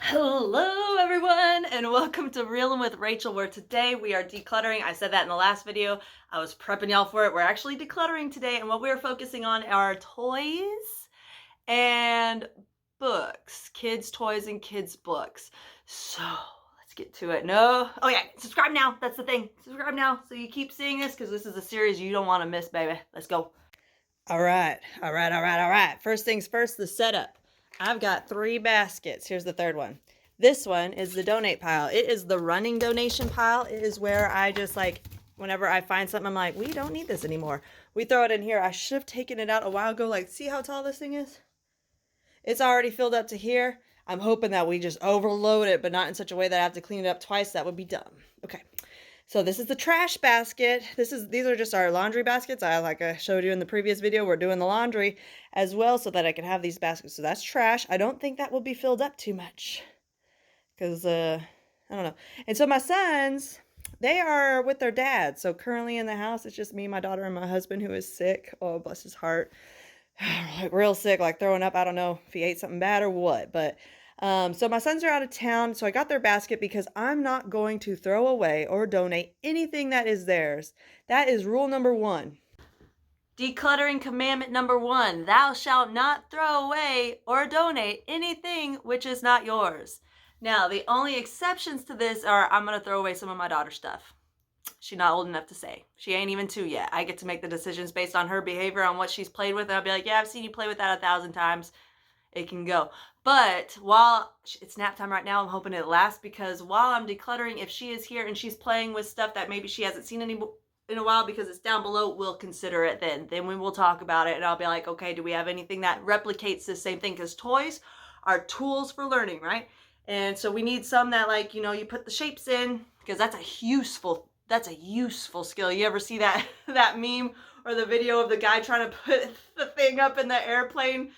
Hello everyone and welcome to Reelin' with Rachel, where today we are decluttering. I said that in the last video. I was prepping y'all for it. We're actually decluttering today, and what we're focusing on are toys and books. Kids' toys and kids' books. So let's get to it. Oh yeah, subscribe now. That's the thing. Subscribe now so you keep seeing this, because this is a series you don't want to miss, baby. Let's go. All right. First things first, the setup. I've got 3 baskets. Here's the third one. This one is the donate pile. It is the running donation pile. It is where I just whenever I find something, I'm like, we don't need this anymore, we throw it in here. I should have taken it out a while ago. Like, see how tall this thing is? It's already filled up to here. I'm hoping that we just overload it, but not in such a way that I have to clean it up twice. That would be dumb. Okay. So this is the trash basket. These are just our laundry baskets. Like I showed you in the previous video, we're doing the laundry as well so that I can have these baskets. So that's trash. I don't think that will be filled up too much because I don't know. And so my sons, they are with their dad. So currently in the house, it's just me, my daughter, and my husband, who is sick. Oh, bless his heart. Like real sick, like throwing up. I don't know if he ate something bad or what, but so my sons are out of town, so I got their basket because I'm not going to throw away or donate anything that is theirs. That is rule number 1. Decluttering commandment number 1. Thou shalt not throw away or donate anything which is not yours. Now, the only exceptions to this are I'm going to throw away some of my daughter's stuff. She's not old enough to say. She ain't even 2 yet. I get to make the decisions based on her behavior, on what she's played with. And I'll be like, yeah, I've seen you play with that 1,000 times. It can go. But while it's nap time right now, I'm hoping it lasts, because while I'm decluttering, if she is here and she's playing with stuff that maybe she hasn't seen in a while because it's down below, we'll consider it then. Then we will talk about it, and I'll be like, okay, do we have anything that replicates the same thing? Because toys are tools for learning, right? And so we need some that, like, you put the shapes in, because that's a useful skill. You ever see that meme or the video of the guy trying to put the thing up in the airplane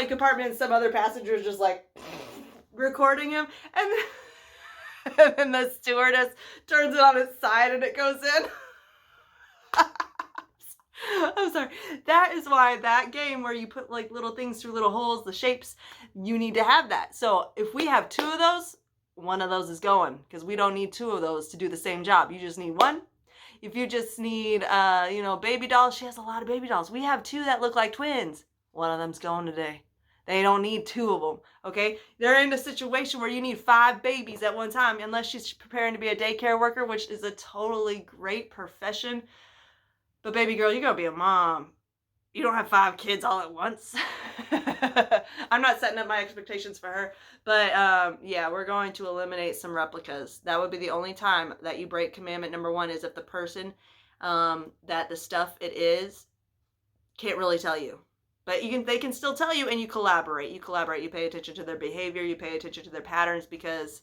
compartment, and some other passengers just like recording him, and then the stewardess turns it on its side and it goes in? I'm sorry. That is why that game where you put like little things through little holes, the shapes, you need to have that. So if we have 2 of those, one of those is going, because we don't need 2 of those to do the same job. You just need one. If you just need baby dolls, she has a lot of baby dolls. We have 2 that look like twins. One of them's going today. They don't need 2 of them, okay? They're in a situation where you need 5 babies at one time, unless she's preparing to be a daycare worker, which is a totally great profession. But baby girl, you're going to be a mom. You don't have 5 kids all at once. I'm not setting up my expectations for her. But yeah, we're going to eliminate some replicas. That would be the only time that you break commandment number 1, is if the person that the stuff it is can't really tell you. But they can still tell you, and you collaborate. You pay attention to their behavior. You pay attention to their patterns, because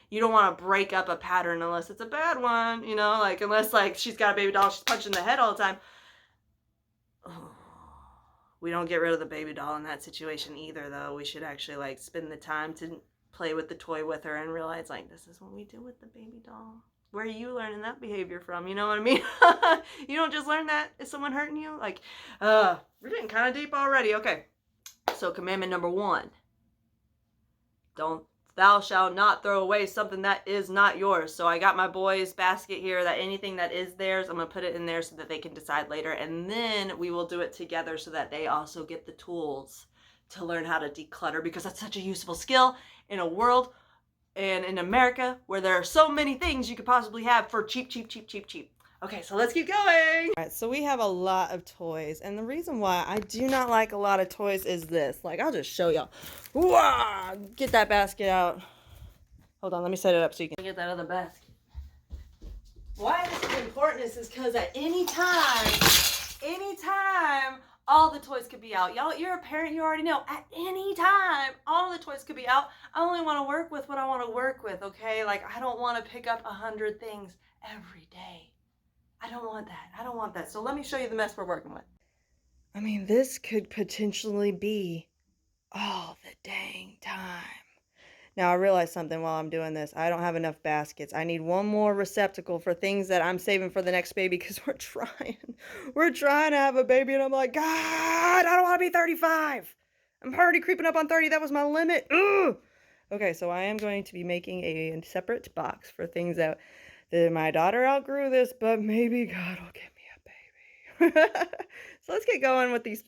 you don't want to break up a pattern unless it's a bad one, like unless like she's got a baby doll, she's punching the head all the time. Oh, we don't get rid of the baby doll in that situation either, though. We should actually like spend the time to play with the toy with her and realize, like, this is what we do with the baby doll. Where are you learning that behavior from? You know what I mean? You don't just learn that. Is someone hurting you? Like, we're getting kind of deep already. Okay. So commandment number 1. Thou shalt not throw away something that is not yours. So I got my boys' basket here, that anything that is theirs, I'm going to put it in there so that they can decide later. And then we will do it together so that they also get the tools to learn how to declutter, because that's such a useful skill in a world and in America where there are so many things you could possibly have for cheap. Okay, so let's keep going. All right, so we have a lot of toys, and the reason why I do not like a lot of toys is this. Like, I'll just show y'all. Get that basket out. Hold on, let me set it up so you can get that other basket. Why this is important is because at any time, all the toys could be out. Y'all, you're a parent, you already know. At any time, all the toys could be out. I only want to work with what I want to work with, okay? Like, I don't want to pick up 100 things every day. I don't want that. So let me show you the mess we're working with. I mean, this could potentially be all the dang time. Now, I realized something while I'm doing this. I don't have enough baskets. I need one more receptacle for things that I'm saving for the next baby, because we're trying. We're trying to have a baby, and I'm like, God, I don't want to be 35. I'm already creeping up on 30. That was my limit. Ugh. Okay, so I am going to be making a separate box for things that my daughter outgrew this, but maybe God will give me a baby. So let's get going with these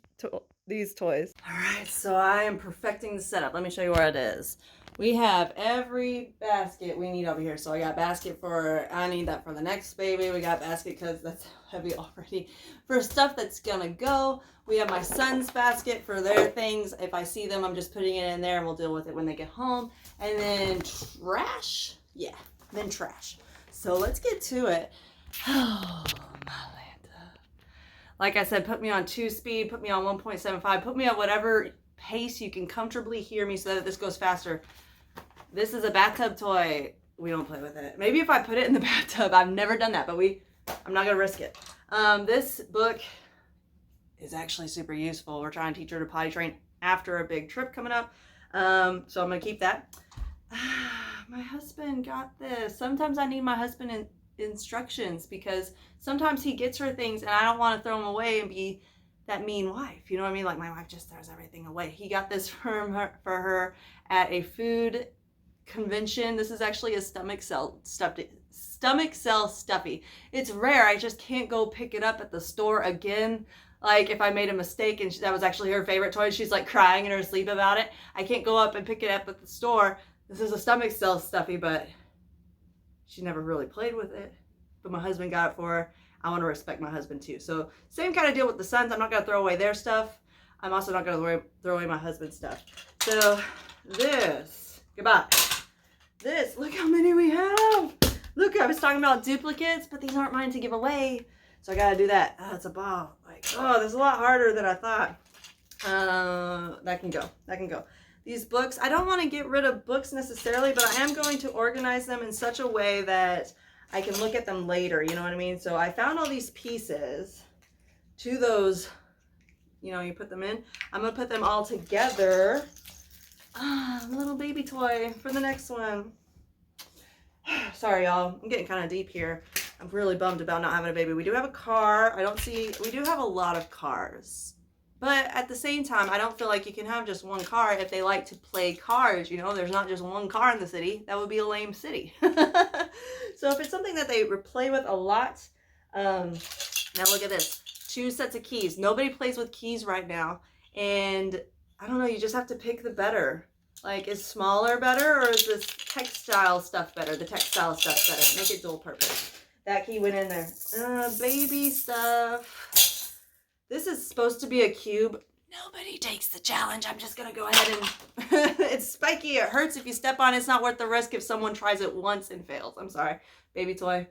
toys. All right, so I am perfecting the setup. Let me show you where it is. We have every basket we need over here. So I got basket I need that for the next baby. We got basket because that's heavy already. For stuff that's gonna go. We have my son's basket for their things. If I see them, I'm just putting it in there and we'll deal with it when they get home. And then trash. Yeah, then trash. So let's get to it. Oh, my Lanta. Like I said, put me on 2-speed, put me on 1.75, put me on whatever pace you can comfortably hear me so that this goes faster. This is a bathtub toy. We don't play with it. Maybe if I put it in the bathtub. I've never done that, but I'm not gonna risk it. This book is actually super useful. We're trying to teach her to potty train after a big trip coming up. So I'm gonna keep that. My husband got this. Sometimes I need my husband instructions because sometimes he gets her things and I don't want to throw them away and be that mean wife. You know what I mean? Like my wife just throws everything away. He got this for her at a food convention. This is actually a stomach cell stuffy. It's rare. I just can't go pick it up at the store again. Like if I made a mistake and that was actually her favorite toy, she's like crying in her sleep about it. I can't go up and pick it up at the store. This is a stomach cell stuffy, but she never really played with it. But my husband got it for her. I want to respect my husband too. So same kind of deal with the sons. I'm not going to throw away their stuff. I'm also not going to throw away my husband's stuff. So this, goodbye. This, look how many we have. Look, I was talking about duplicates, but these aren't mine to give away. So I got to do that. Oh, it's a ball. Like, oh, this is a lot harder than I thought. That can go. These books, I don't want to get rid of books necessarily, but I am going to organize them in such a way that I can look at them later, you know what I mean? So I found all these pieces to those, you put them in. I'm going to put them all together. Little baby toy for the next one. Sorry, y'all. I'm getting kind of deep here. I'm really bummed about not having a baby. We do have a car. We do have a lot of cars. But at the same time, I don't feel like you can have just one car if they like to play cars. There's not just one car in the city. That would be a lame city. So if it's something that they play with a lot, now look at this. 2 sets of keys. Nobody plays with keys right now. And I don't know, you just have to pick the better. Like, is smaller better or is this textile stuff better? The textile stuff better. Make it dual purpose. That key went in there. Baby stuff. This is supposed to be a cube. Nobody takes the challenge. I'm just going to go ahead and... It's spiky. It hurts if you step on it. It's not worth the risk if someone tries it once and fails. I'm sorry. Baby toy.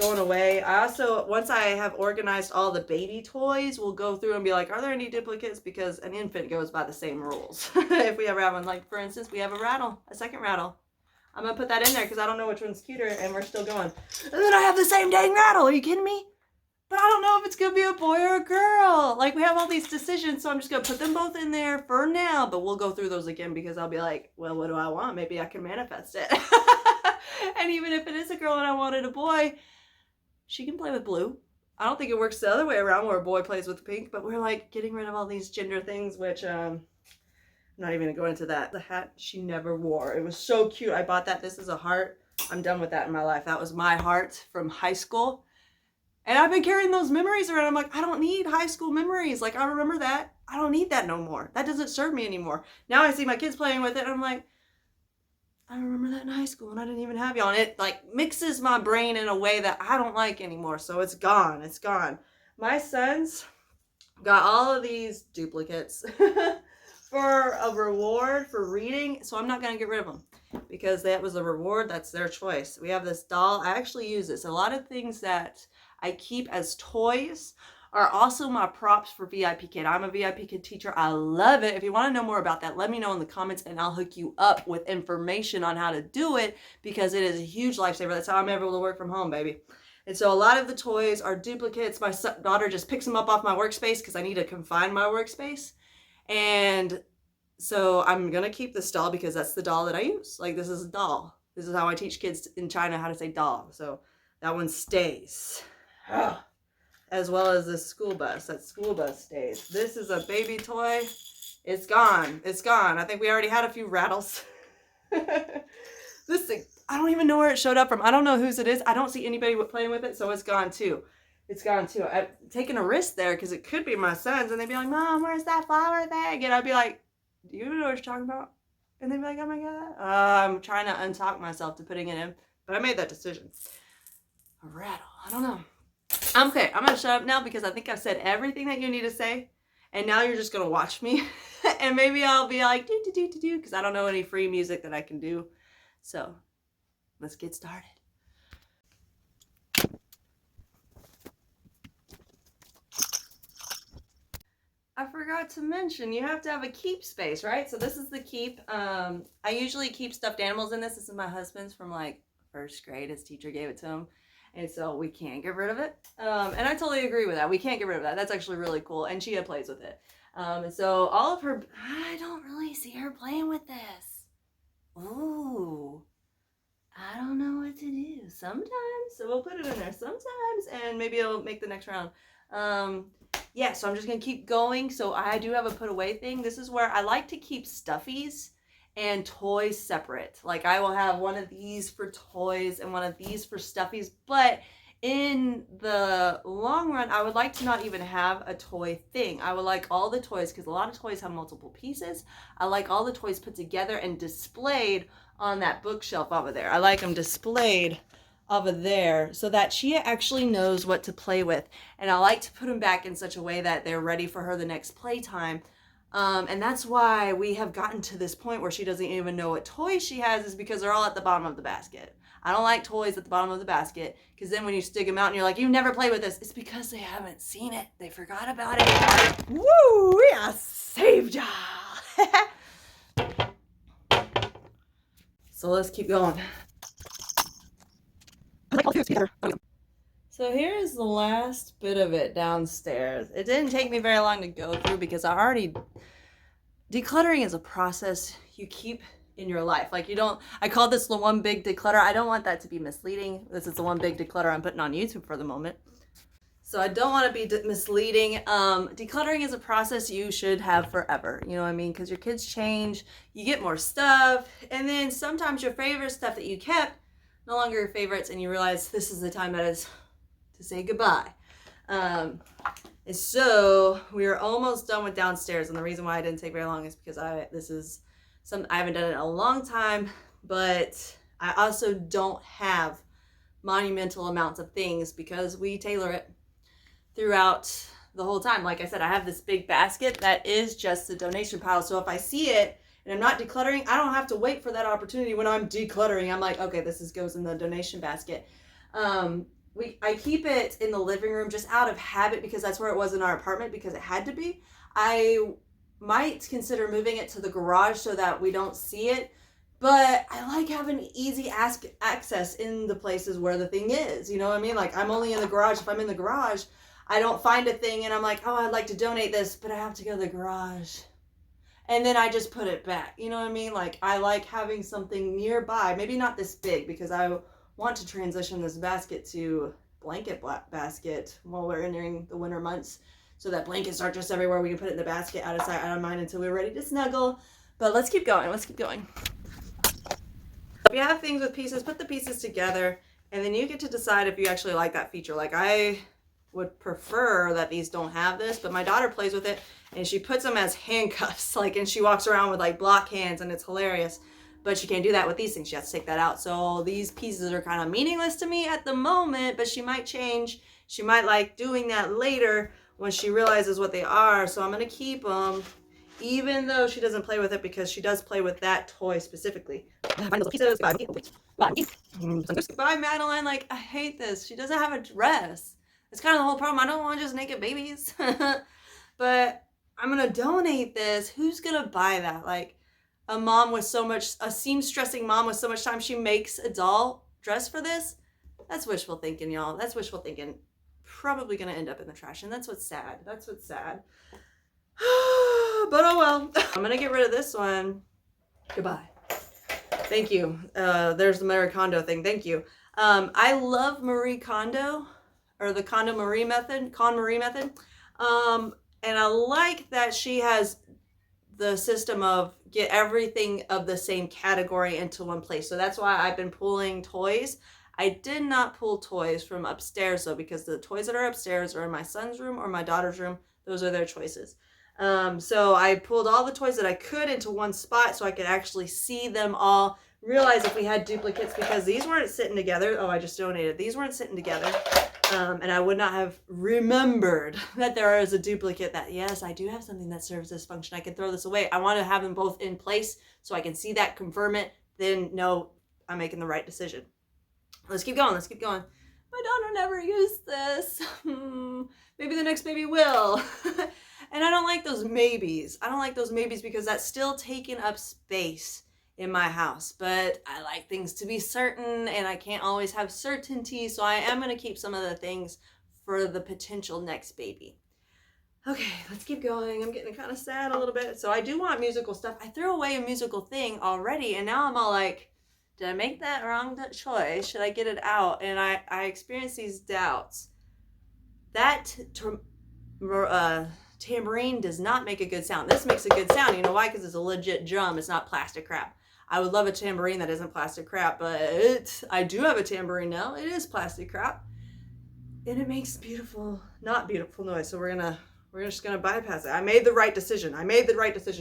Going away. I also, once I have organized all the baby toys, we'll go through and be like, are there any duplicates? Because an infant goes by the same rules. If we ever have one, like for instance, we have a second rattle. I'm going to put that in there because I don't know which one's cuter and we're still going. And then I have the same dang rattle. Are you kidding me? But I don't know if it's going to be a boy or a girl. Like we have all these decisions, so I'm just going to put them both in there for now. But we'll go through those again because I'll be like, well, what do I want? Maybe I can manifest it. And even if it is a girl and I wanted a boy, she can play with blue. I don't think it works the other way around where a boy plays with pink, but we're like getting rid of all these gender things, which I'm not even gonna go into that. The hat she never wore. It was so cute. I bought that. This is a heart. I'm done with that in my life. That was my heart from high school. And I've been carrying those memories around. I'm like, I don't need high school memories. Like, I remember that. I don't need that no more. That doesn't serve me anymore. Now I see my kids playing with it and I'm like, I remember that in high school and I didn't even have you on it. Like mixes my brain in a way that I don't like anymore. So it's gone. It's gone. My sons got all of these duplicates for a reward for reading. So I'm not going to get rid of them because that was a reward. That's their choice. We have this doll. I actually use this. A lot of things that I keep as toys are also my props for VIP Kid. I'm a VIP Kid teacher. I love it. If you want to know more about that, let me know in the comments and I'll hook you up with information on how to do it because it is a huge lifesaver. That's how I'm able to work from home, baby. And so a lot of the toys are duplicates. My daughter just picks them up off my workspace because I need to confine my workspace. And so I'm going to keep this doll because that's the doll that I use. Like this is a doll. This is how I teach kids in China how to say doll. So that one stays. As well as this school bus. That school bus stays. This is a baby toy. It's gone. It's gone. I think we already had a few rattles. This thing, I don't even know where it showed up from. I don't know whose it is. I don't see anybody playing with it, so it's gone too. It's gone too. I've taken a risk there because it could be my son's, and they'd be like, "Mom, where's that flower thing?" And I'd be like, "Do you know what you're talking about?" And they'd be like, "Oh my god." I'm trying to untalk myself to putting it in, but I made that decision. A rattle. I don't know. I'm okay. I'm gonna shut up now because I think I've said everything that you need to say, and now you're just gonna watch me, and maybe I'll be like do because I don't know any free music that I can do. So let's get started. I forgot to mention, you have to have a keep space, right? So this is the keep. I usually keep stuffed animals in this. This is my husband's from like first grade. His teacher gave it to him. And so we can't get rid of it. And I totally agree with that. We can't get rid of that. That's actually really cool. And Chia plays with it. And so all of her, I don't really see her playing with this. Ooh, I don't know what to do. Sometimes, so we'll put it in there sometimes, and maybe it'll make the next round. Yeah, so I'm just gonna keep going. So I do have a put away thing. This is where I like to keep stuffies and toys separate. Like I will have one of these for toys and one of these for stuffies, but in the long run, I would like to not even have a toy thing. I would like all the toys, because a lot of toys have multiple pieces. I like all the toys put together and displayed on that bookshelf over there. I like them displayed over there so that she actually knows what to play with. And I like to put them back in such a way that they're ready for her the next playtime. And that's why we have gotten to this point where she doesn't even know what toys she has, is because they're all at the bottom of the basket. I don't like toys at the bottom of the basket, because then when you stick them out and you're like, you never play with this, it's because they haven't seen it. They forgot about it. Woo! I saved y'all. So let's keep going. So here's the last bit of it downstairs. It didn't take me very long to go through because I already... Decluttering is a process you keep in your life. Like you don't... I call this the one big declutter. I don't want that to be misleading. This is the one big declutter I'm putting on YouTube for the moment. So I don't want to be misleading. Decluttering is a process you should have forever. You know what I mean? Because your kids change, you get more stuff, and then sometimes your favorite stuff that you kept no longer your favorites, and you realize this is the time that is to say goodbye. And so we are almost done with downstairs, and the reason why I didn't take very long is because I haven't done it in a long time, but I also don't have monumental amounts of things because we tailor it throughout the whole time. Like I said, I have this big basket that is just a donation pile. So if I see it and I'm not decluttering, I don't have to wait for that opportunity. When I'm decluttering, I'm like, okay, this goes in the donation basket. I keep it in the living room just out of habit because that's where it was in our apartment because it had to be. I might consider moving it to the garage so that we don't see it. But I like having easy access in the places where the thing is. You know what I mean? Like I'm only in the garage. If I'm in the garage, I don't find a thing and I'm like, oh, I'd like to donate this, but I have to go to the garage. And then I just put it back. You know what I mean? Like I like having something nearby. Maybe not this big because I want to transition this basket to blanket basket while we're entering the winter months. So that blankets aren't just everywhere. We can put it in the basket out of sight, out of mind until we're ready to snuggle. But let's keep going. Let's keep going. If you have things with pieces, put the pieces together, and then you get to decide if you actually like that feature. Like I would prefer that these don't have this, but my daughter plays with it and she puts them as handcuffs, like, and she walks around with like block hands and it's hilarious, but she can't do that with these things. She has to take that out. So these pieces are kind of meaningless to me at the moment, but she might change. She might like doing that later when she realizes what they are. So I'm going to keep them, even though she doesn't play with it because she does play with that toy specifically. Bye, Madeline. Like, I hate this. She doesn't have a dress. It's kind of the whole problem. I don't want just naked babies. But I'm going to donate this. Who's going to buy that? Like a seamstressing mom with so much time, she makes a doll dress for this. That's wishful thinking, y'all. That's wishful thinking. Probably going to end up in the trash. And that's what's sad. That's what's sad. But oh well. I'm going to get rid of this one. Goodbye. Thank you. There's the Marie Kondo thing. Thank you. I love Marie Kondo, or the Kondo Marie method, And I like that she has the system of get everything of the same category into one place. So that's why I've been pulling toys. I did not pull toys from upstairs though, because the toys that are upstairs are in my son's room or my daughter's room. Those are their choices. So I pulled all the toys that I could into one spot so I could actually see them all, realize if we had duplicates, because these weren't sitting together. Oh, I just donated. These weren't sitting together. And I would not have remembered that there is a duplicate that, yes, I do have something that serves this function. I can throw this away. I want to have them both in place so I can see that, confirm it, then know I'm making the right decision. Let's keep going. Let's keep going. My daughter never used this. Maybe the next baby will. And I don't like those maybes. I don't like those maybes because that's still taking up space in my house. But I like things to be certain, and I can't always have certainty. So I am going to keep some of the things for the potential next baby. Okay, let's keep going. I'm getting kind of sad a little bit. So I do want musical stuff. I threw away a musical thing already, and now I'm all like, did I make that wrong choice? Should I get it out? And I experienced these doubts. That tambourine does not make a good sound. This makes a good sound. You know why? Because it's a legit drum. It's not plastic crap. I would love a tambourine that isn't plastic crap, but I do have a tambourine now. It is plastic crap. And it makes not beautiful noise. So we're just gonna bypass it. I made the right decision.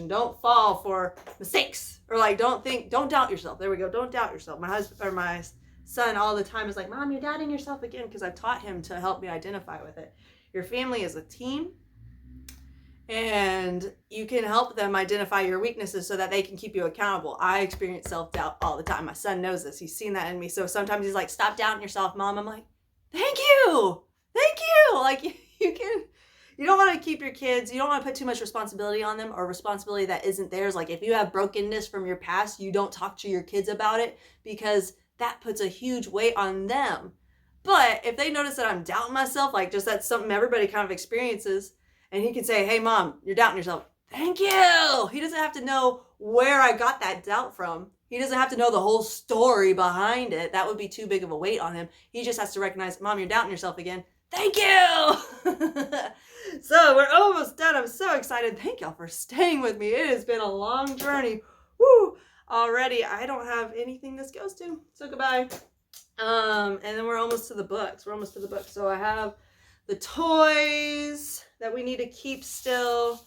Don't fall for mistakes, or like don't doubt yourself. There we go. Don't doubt yourself. My husband or my son all the time is like, Mom, you're doubting yourself again, because I've taught him to help me identify with it. Your family is a team, and you can help them identify your weaknesses so that they can keep you accountable. I experience self-doubt all the time. My son knows this. He's seen that in me. So sometimes he's like, stop doubting yourself, Mom. I'm like, thank you. Like you don't want to keep your kids, you don't want to put too much responsibility on them, or responsibility that isn't theirs. Like if you have brokenness from your past, you don't talk to your kids about it, because that puts a huge weight on them. But if they notice that I'm doubting myself, like just that's something everybody kind of experiences, and he can say, hey Mom, you're doubting yourself. Thank you. He doesn't have to know where I got that doubt from. He doesn't have to know the whole story behind it. That would be too big of a weight on him. He just has to recognize, Mom, you're doubting yourself again. Thank you. So we're almost done. I'm so excited. Thank y'all for staying with me. It has been a long journey. Woo! Already, I don't have anything this goes to. So goodbye. And then we're almost to the books. So I have the toys that we need to keep still.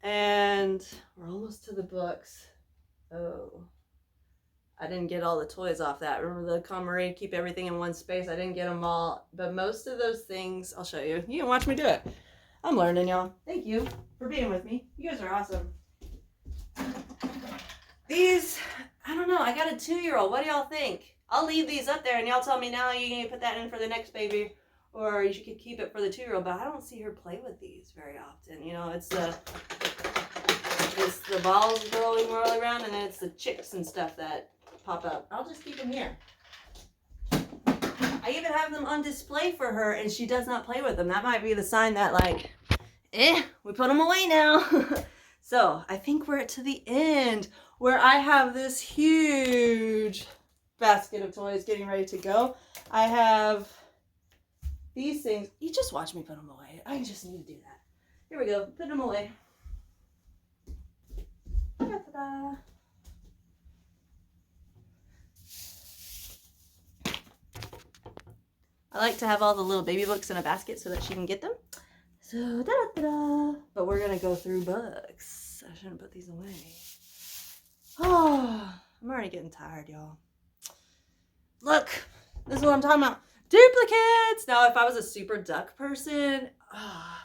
And we're almost to the books. Oh, I didn't get all the toys off that. Remember the Comrade, keep everything in one space? I didn't get them all. But most of those things, I'll show you. You can watch me do it. I'm learning, y'all. Thank you for being with me. You guys are awesome. These, I don't know. I got a 2-year-old. What do y'all think? I'll leave these up there, and y'all tell me now you need to put that in for the next baby, or you should keep it for the 2-year-old. But I don't see her play with these very often. You know, it's the balls whirling around, and then it's the chicks and stuff that pop up. I'll just keep them here. I even have them on display for her, and she does not play with them. That might be the sign that, like, we put them away now. So I think we're to the end where I have this huge basket of toys getting ready to go. I have these things. You just watch me put them away. I just need to do that. Here we go. Put them away. Ta-da. I like to have all the little baby books in a basket so that she can get them. So, da-da-da-da. But we're going to go through books. I shouldn't put these away. Oh, I'm already getting tired, y'all. Look, this is what I'm talking about. Duplicates! Now, if I was a super duck person,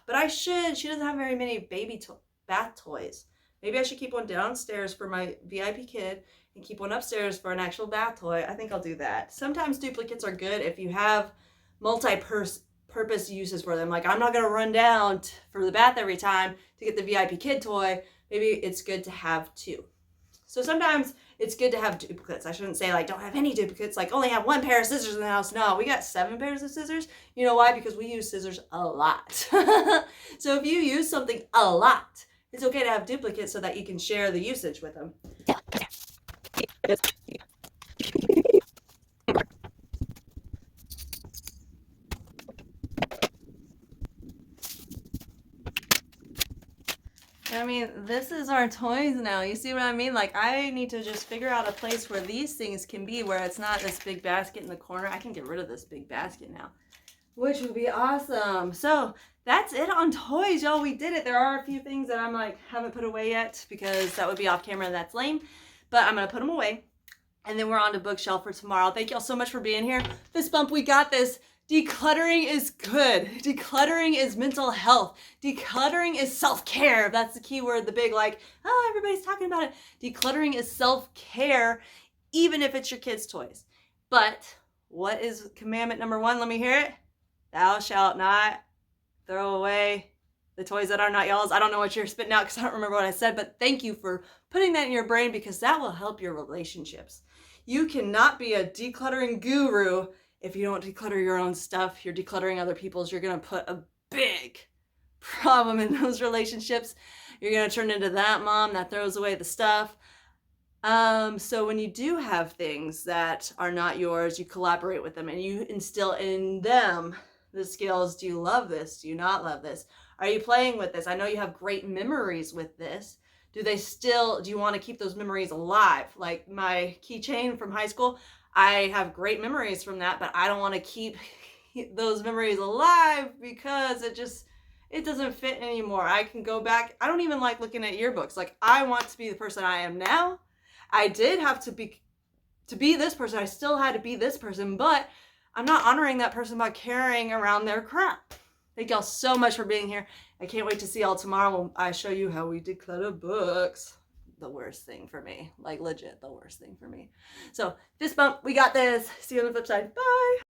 but I should. She doesn't have very many baby bath toys. Maybe I should keep one downstairs for my VIP kid and keep one upstairs for an actual bath toy. I think I'll do that. Sometimes duplicates are good if you have multi-purpose uses for them. Like, I'm not going to run down for the bath every time to get the VIP kid toy. Maybe it's good to have 2. So sometimes it's good to have duplicates. I shouldn't say, like, don't have any duplicates. Like, only have 1 pair of scissors in the house. No, we got 7 pairs of scissors. You know why? Because we use scissors a lot. So if you use something a lot, it's okay to have duplicates so that you can share the usage with them. I mean, this is our toys now. You see what I mean? Like, I need to just figure out a place where these things can be, where it's not this big basket in the corner. I can get rid of this big basket now, which would be awesome. So that's it on toys, y'all. We did it. There are a few things that I'm like, haven't put away yet because that would be off camera and that's lame, but I'm going to put them away. And then we're on to bookshelf for tomorrow. Thank y'all so much for being here. Fist bump, we got this. Decluttering is good. Decluttering is mental health. Decluttering is self-care. That's the key word, the big like, oh, everybody's talking about it. Decluttering is self-care, even if it's your kids' toys. But what is commandment number 1? Let me hear it. Thou shalt not throw away the toys that are not y'all's. I don't know what you're spitting out because I don't remember what I said, but thank you for putting that in your brain because that will help your relationships. You cannot be a decluttering guru if you don't declutter your own stuff. You're decluttering other people's. You're going to put a big problem in those relationships. You're going to turn into that mom that throws away the stuff. So when you do have things that are not yours, you collaborate with them and you instill in them the skills. Do you love this? Do you not love this? Are you playing with this? I know you have great memories with this. Do you want to keep those memories alive? Like my keychain from high school, I have great memories from that, but I don't want to keep those memories alive because it doesn't fit anymore. I can go back. I don't even like looking at yearbooks. Like I want to be the person I am now. I did have to be this person. I still had to be this person, but I'm not honoring that person by carrying around their crap. Thank y'all so much for being here. I can't wait to see y'all tomorrow when I show you how we declutter books. The worst thing for me. Like legit the worst thing for me. So fist bump, we got this. See you on the flip side. Bye.